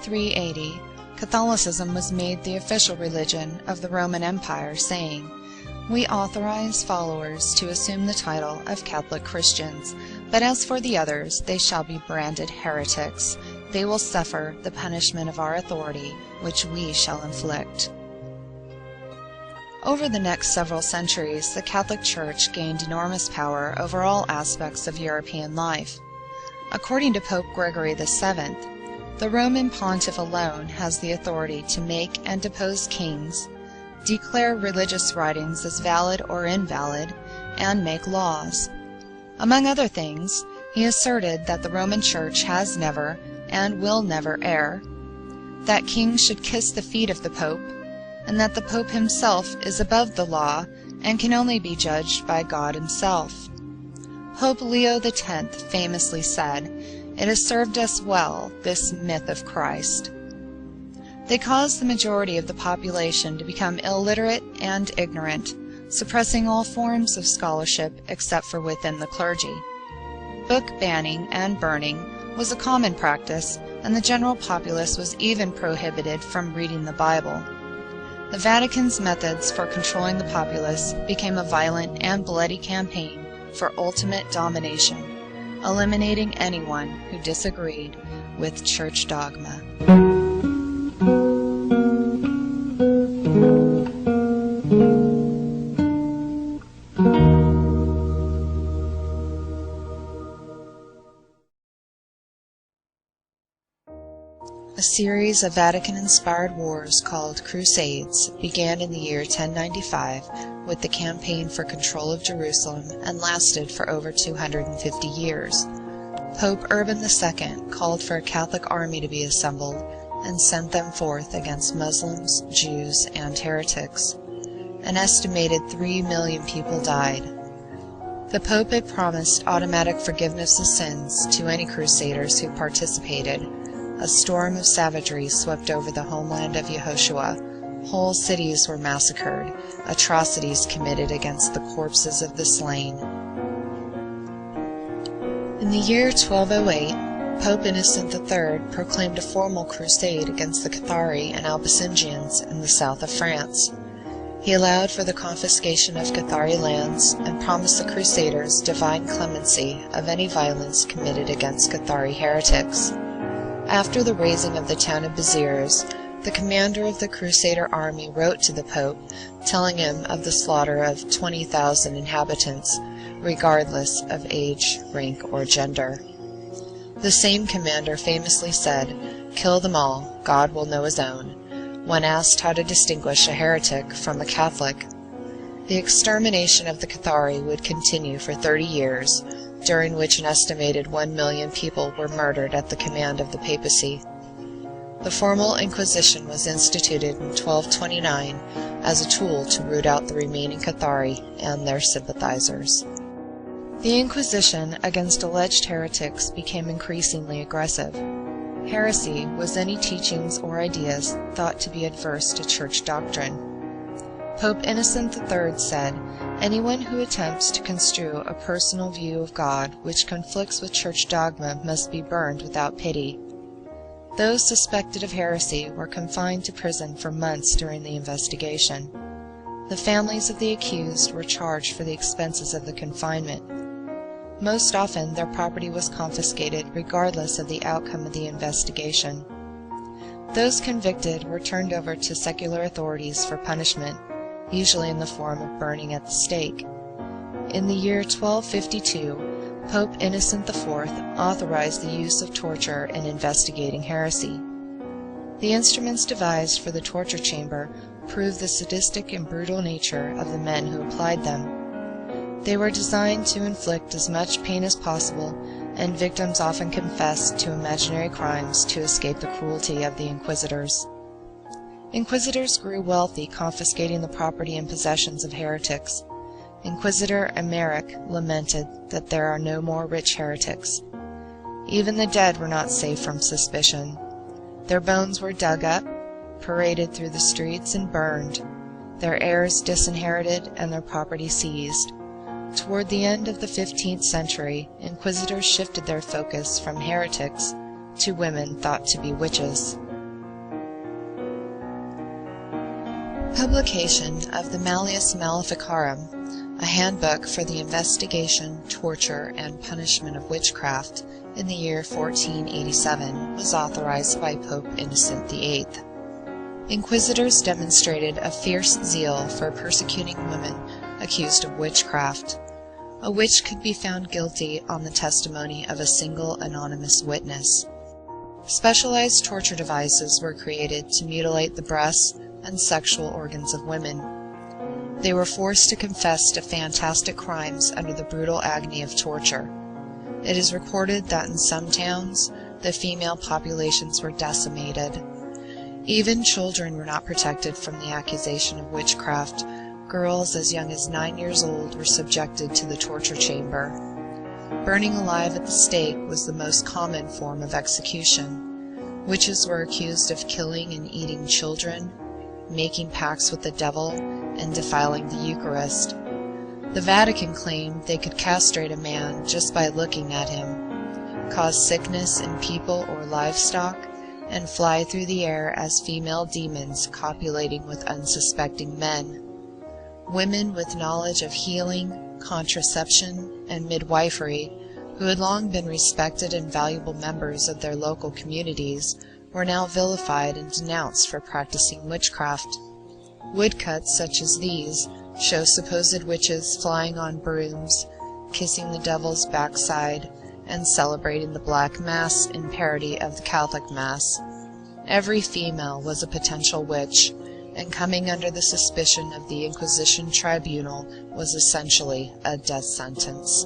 380, Catholicism was made the official religion of the Roman Empire, saying, "We authorize followers to assume the title of Catholic Christians, but as for the others, they shall be branded heretics. They will suffer the punishment of our authority, which we shall inflict." Over the next several centuries, the Catholic Church gained enormous power over all aspects of European life. According to Pope Gregory VII, the Roman Pontiff alone has the authority to make and depose kings, declare religious writings as valid or invalid, and make laws. Among other things, he asserted that the Roman Church has never and will never err, that kings should kiss the feet of the Pope, and that the Pope himself is above the law and can only be judged by God himself. Pope Leo X famously said, "It has served us well, this myth of Christ." They caused the majority of the population to become illiterate and ignorant, suppressing all forms of scholarship except for within the clergy. Book banning and burning was a common practice, and the general populace was even prohibited from reading the Bible. The Vatican's methods for controlling the populace became a violent and bloody campaign for ultimate domination, eliminating anyone who disagreed with church dogma. A series of Vatican-inspired wars called Crusades began in the year 1095 with the campaign for control of Jerusalem and lasted for over 250 years. Pope Urban II called for a Catholic army to be assembled and sent them forth against Muslims, Jews, and heretics. An estimated 3 million people died. The Pope had promised automatic forgiveness of sins to any crusaders who participated. A storm of savagery swept over the homeland of Yehoshua. Whole cities were massacred, atrocities committed against the corpses of the slain. In the year 1208, Pope Innocent III proclaimed a formal crusade against the Cathari and Albicingians in the south of France. He allowed for the confiscation of Cathari lands and promised the Crusaders divine clemency of any violence committed against Cathari heretics. After the razing of the town of Béziers, the commander of the Crusader army wrote to the Pope, telling him of the slaughter of 20,000 inhabitants, regardless of age, rank, or gender. The same commander famously said, "Kill them all, God will know his own," when asked how to distinguish a heretic from a Catholic. The extermination of the Cathari would continue for 30 years, during which an estimated 1 million people were murdered at the command of the papacy. The formal Inquisition was instituted in 1229 as a tool to root out the remaining Cathari and their sympathizers. The Inquisition against alleged heretics became increasingly aggressive. Heresy was any teachings or ideas thought to be adverse to church doctrine. Pope Innocent III said, "Anyone who attempts to construe a personal view of God which conflicts with church dogma must be burned without pity." Those suspected of heresy were confined to prison for months during the investigation. The families of the accused were charged for the expenses of the confinement. Most often, their property was confiscated regardless of the outcome of the investigation. Those convicted were turned over to secular authorities for punishment, usually in the form of burning at the stake. In the year 1252, Pope Innocent IV authorized the use of torture in investigating heresy. The instruments devised for the torture chamber proved the sadistic and brutal nature of the men who applied them. They were designed to inflict as much pain as possible, and victims often confessed to imaginary crimes to escape the cruelty of the inquisitors. Inquisitors grew wealthy confiscating the property and possessions of heretics. Inquisitor Emmerich lamented that there are no more rich heretics. Even the dead were not safe from suspicion. Their bones were dug up, paraded through the streets, and burned, their heirs disinherited and their property seized. Toward the end of the 15th century, inquisitors shifted their focus from heretics to women thought to be witches. publication of the Malleus Maleficarum, a handbook for the investigation, torture, and punishment of witchcraft, in the year 1487, was authorized by Pope Innocent VIII. Inquisitors demonstrated a fierce zeal for persecuting women accused of witchcraft. A witch could be found guilty on the testimony of a single anonymous witness. Specialized torture devices were created to mutilate the breasts and sexual organs of women. They were forced to confess to fantastic crimes under the brutal agony of torture. It is recorded that in some towns, the female populations were decimated. Even children were not protected from the accusation of witchcraft. Girls as young as 9 years old were subjected to the torture chamber. Burning alive at the stake was the most common form of execution. Witches were accused of killing and eating children, making pacts with the devil, and defiling the Eucharist. The Vatican claimed they could castrate a man just by looking at him, cause sickness in people or livestock, and fly through the air as female demons copulating with unsuspecting men. Women with knowledge of healing, contraception, and midwifery, who had long been respected and valuable members of their local communities, were now vilified and denounced for practicing witchcraft. Woodcuts such as these show supposed witches flying on brooms, kissing the devil's backside, and celebrating the Black Mass in parody of the Catholic Mass. Every female was a potential witch, and coming under the suspicion of the Inquisition tribunal was essentially a death sentence.